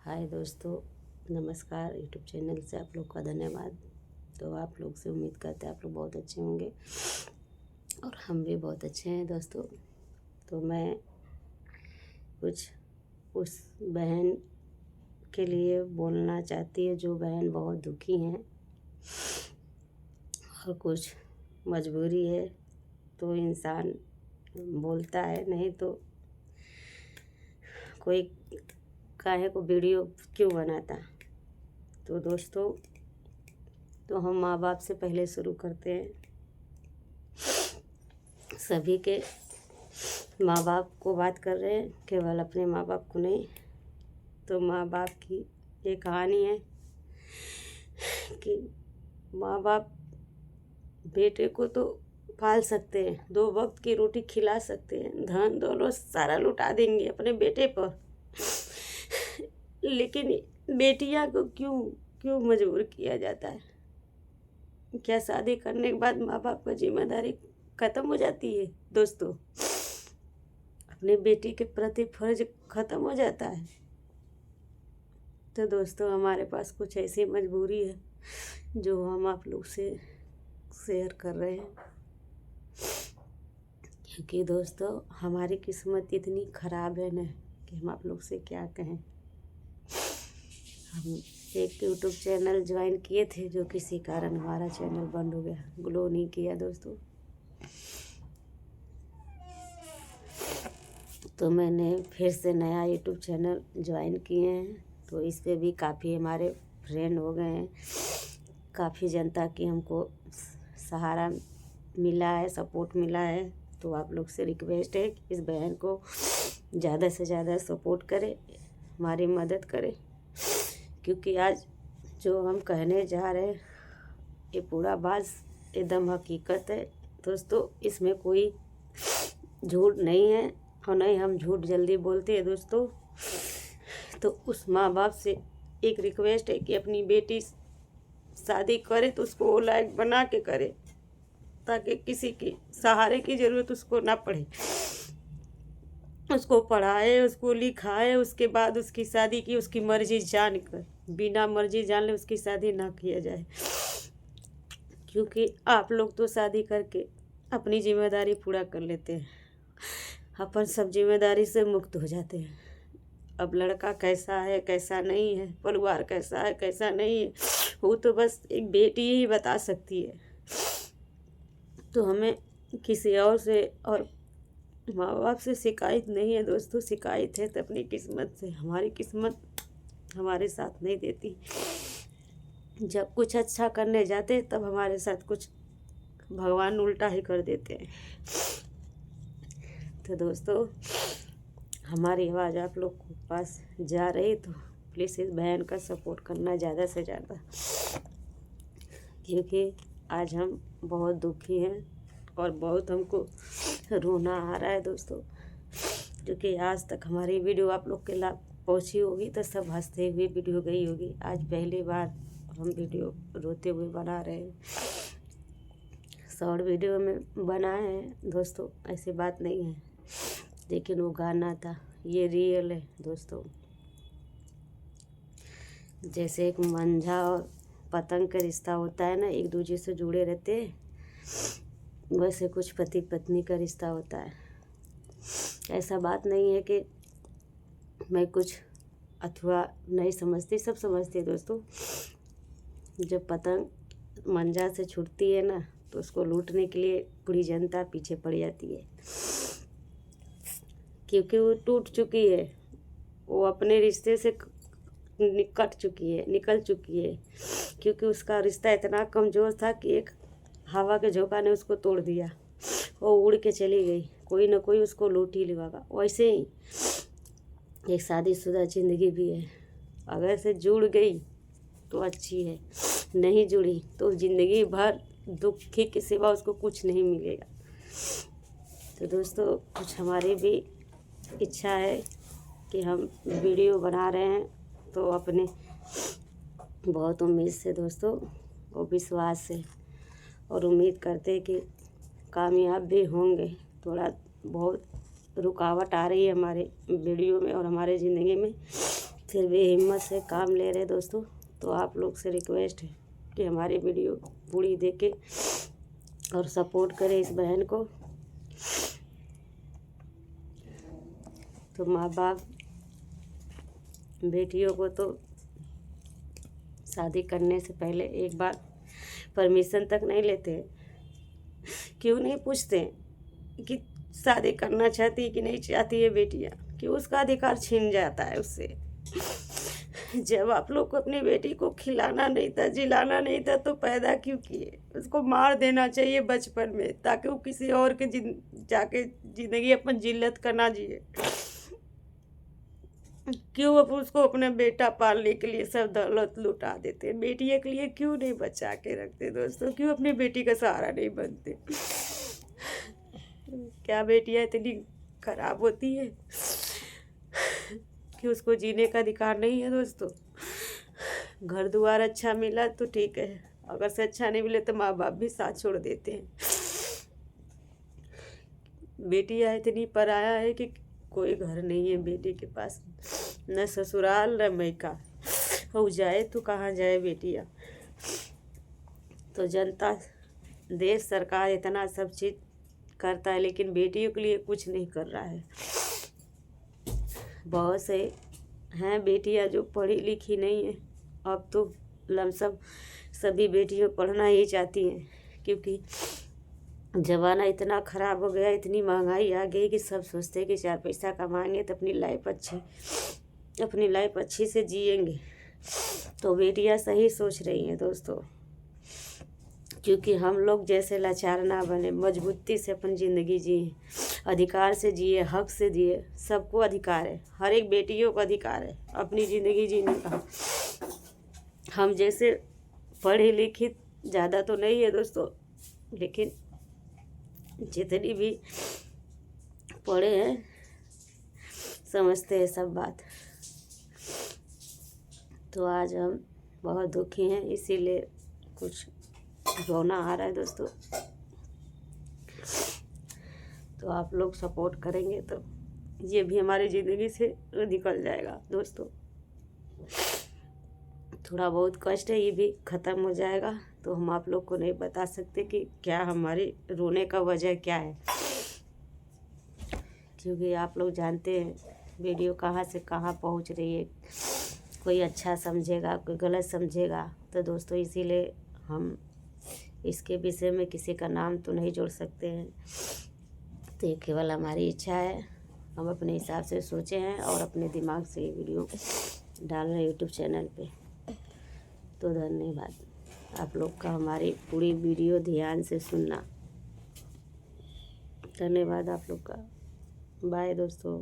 हाय दोस्तों, नमस्कार। YouTube channel से आप लोग का धन्यवाद। तो आप लोग से उम्मीद करते हैं आप लोग बहुत अच्छे होंगे और हम भी बहुत अच्छे हैं दोस्तों। तो मैं कुछ उस बहन के लिए बोलना चाहती है जो बहन बहुत दुखी हैं और कुछ मजबूरी है तो इंसान बोलता है, नहीं तो कोई काहे को वीडियो क्यों बनाता। तो दोस्तों, तो हम माँ बाप से पहले शुरू करते हैं। सभी के माँ बाप को बात कर रहे हैं, केवल अपने माँ बाप को नहीं। तो माँ बाप की ये कहानी है कि माँ बाप बेटे को तो पाल सकते हैं, 2 वक्त की रोटी खिला सकते हैं, धन दौलत सारा लुटा देंगे अपने बेटे पर, लेकिन बेटियां को क्यों क्यों मजबूर किया जाता है? क्या शादी करने के बाद माँ बाप का जिम्मेदारी ख़त्म हो जाती है? दोस्तों, अपने बेटी के प्रति फर्ज ख़त्म हो जाता है। तो दोस्तों, हमारे पास कुछ ऐसी मजबूरी है जो हम आप लोग से शेयर कर रहे हैं, क्योंकि दोस्तों हमारी किस्मत इतनी ख़राब है ना कि हम आप लोग से क्या कहें। हम एक यूट्यूब चैनल ज्वाइन किए थे जो किसी कारण हमारा चैनल बंद हो गया, ग्लो नहीं किया दोस्तों। तो मैंने फिर से नया यूट्यूब चैनल ज्वाइन किए हैं, तो इस पे भी काफ़ी हमारे फ्रेंड हो गए हैं, काफ़ी जनता की हमको सहारा मिला है, सपोर्ट मिला है। तो आप लोग से रिक्वेस्ट है कि इस बहन को ज़्यादा से ज़्यादा सपोर्ट करें, हमारी मदद करें, क्योंकि आज जो हम कहने जा रहे हैं ये पूरा बात एकदम हकीकत है दोस्तों। इसमें कोई झूठ नहीं है और नहीं हम झूठ जल्दी बोलते हैं दोस्तों। तो उस माँ बाप से एक रिक्वेस्ट है कि अपनी बेटी शादी करे तो उसको वो लायक बना के करे, ताकि किसी की सहारे की ज़रूरत उसको ना पड़े। उसको पढ़ाए, उसको लिखाए, उसके बाद उसकी शादी की उसकी मर्जी जान कर, बिना मर्जी जान ले उसकी शादी ना किया जाए, क्योंकि आप लोग तो शादी करके अपनी जिम्मेदारी पूरा कर लेते हैं, अपन सब जिम्मेदारी से मुक्त हो जाते हैं। अब लड़का कैसा है कैसा नहीं है, परिवार कैसा है कैसा नहीं है, वो तो बस एक बेटी ही बता सकती है। तो हमें किसी और से और माँ बाप से शिकायत नहीं है दोस्तों, शिकायत है तो अपनी किस्मत से। हमारी किस्मत हमारे साथ नहीं देती। जब कुछ अच्छा करने जाते तब हमारे साथ कुछ भगवान उल्टा ही कर देते हैं। तो दोस्तों, हमारी आवाज़ आप लोग के पास जा रही, तो प्लीज़ इस बहन का सपोर्ट करना ज़्यादा से ज़्यादा, क्योंकि आज हम बहुत दुखी हैं और बहुत हमको रोना आ रहा है दोस्तों। क्योंकि आज तक हमारी वीडियो आप लोग के लाभ पहुँची होगी तो सब हंसते हुए वीडियो गई होगी। आज पहली बार हम वीडियो रोते हुए बना रहे हैं, शॉर्ट वीडियो में बनाए हैं दोस्तों, ऐसी बात नहीं है, लेकिन वो गाना था, ये रियल है दोस्तों। जैसे एक मंझा और पतंग का रिश्ता होता है ना, एक दूसरे से जुड़े रहते हैं, वैसे कुछ पति पत्नी का रिश्ता होता है। ऐसा बात नहीं है कि मैं कुछ अथवा नहीं समझती, सब समझते दोस्तों। जब पतंग मंझा से छूटती है ना, तो उसको लूटने के लिए पूरी जनता पीछे पड़ जाती है, क्योंकि वो टूट चुकी है, वो अपने रिश्ते से निकल चुकी है, क्योंकि उसका रिश्ता इतना कमज़ोर था कि एक हवा के झोंका ने उसको तोड़ दिया, वो उड़ के चली गई, कोई ना कोई उसको लूट ही लेगा। वैसे ही एक शादीशुदा ज़िंदगी भी है, अगर से जुड़ गई तो अच्छी है, नहीं जुड़ी तो ज़िंदगी भर दुखी के सिवा उसको कुछ नहीं मिलेगा। तो दोस्तों, कुछ हमारी भी इच्छा है कि हम वीडियो बना रहे हैं, तो अपने बहुत उम्मीद से दोस्तों, और विश्वास से, और उम्मीद करते हैं कि कामयाब भी होंगे। थोड़ा बहुत रुकावट आ रही है हमारे वीडियो में और हमारे ज़िंदगी में, फिर भी हिम्मत से काम ले रहे दोस्तों। तो आप लोग से रिक्वेस्ट है कि हमारी वीडियो पूरी देखें और सपोर्ट करें इस बहन को। तो माँ बाप बेटियों को तो शादी करने से पहले एक बार परमिशन तक नहीं लेते। क्यों नहीं पूछते कि शादी करना चाहती है कि नहीं चाहती है बेटियां, कि उसका अधिकार छीन जाता है उससे। जब आप लोग को अपनी बेटी को खिलाना नहीं था, जिलाना नहीं था, तो पैदा क्यों किए? उसको मार देना चाहिए बचपन में, ताकि वो किसी और के जाके जिंदगी अपन जिल्लत का ना जिए। क्यों अब उसको अपना बेटा पालने के लिए सब दौलत लुटा देते? बेटियों के लिए क्यों नहीं बचा के रखते दोस्तों? क्यों अपनी बेटी का सहारा नहीं बनते? क्या बेटियां इतनी खराब होती है कि उसको जीने का अधिकार नहीं है दोस्तों? घर द्वार अच्छा मिला तो ठीक है, अगर से अच्छा नहीं मिले तो माँ बाप भी साथ छोड़ देते हैं। बेटियां इतनी पराया है कि कोई घर नहीं है बेटी के पास, न ससुराल न मैका। हो जाए तो कहाँ जाए बेटियां? तो जनता, देश, सरकार इतना सब चीज़ करता है, लेकिन बेटियों के लिए कुछ नहीं कर रहा है। बहुत से हैं बेटियां जो पढ़ी लिखी नहीं है। अब तो लमसम सभी बेटियां पढ़ना ही चाहती हैं, क्योंकि ज़माना इतना ख़राब हो गया, इतनी महंगाई आ गई कि सब सोचते हैं कि 4 पैसा कमाएंगे तो अपनी लाइफ अच्छी से जिएंगे। तो बेटियां सही सोच रही हैं दोस्तों, क्योंकि हम लोग जैसे लाचार ना बने, मजबूती से अपन ज़िंदगी जिए, अधिकार से जिए, हक से जिए। सबको अधिकार है, हर एक बेटियों को अधिकार है अपनी ज़िंदगी जीने का। हम जैसे पढ़े लिखे ज़्यादा तो नहीं है दोस्तों, लेकिन जितनी भी पढ़े हैं समझते हैं सब बात। तो आज हम बहुत दुखी हैं, इसीलिए कुछ रोना आ रहा है दोस्तों। तो आप लोग सपोर्ट करेंगे तो ये भी हमारी ज़िंदगी से निकल जाएगा दोस्तों। थोड़ा बहुत कष्ट है, ये भी ख़त्म हो जाएगा। तो हम आप लोग को नहीं बता सकते कि क्या हमारी रोने का वजह क्या है, क्योंकि आप लोग जानते हैं वीडियो कहाँ से कहाँ पहुँच रही है। कोई अच्छा समझेगा, कोई गलत समझेगा। तो दोस्तों इसीलिए हम इसके विषय में किसी का नाम तो नहीं जोड़ सकते हैं। तो ये केवल हमारी इच्छा है, हम अपने हिसाब से सोचे हैं और अपने दिमाग से ये वीडियो डाल रहे हैं यूट्यूब चैनल पे। तो धन्यवाद आप लोग का हमारी पूरी वीडियो ध्यान से सुनना। धन्यवाद आप लोग का। बाय दोस्तों।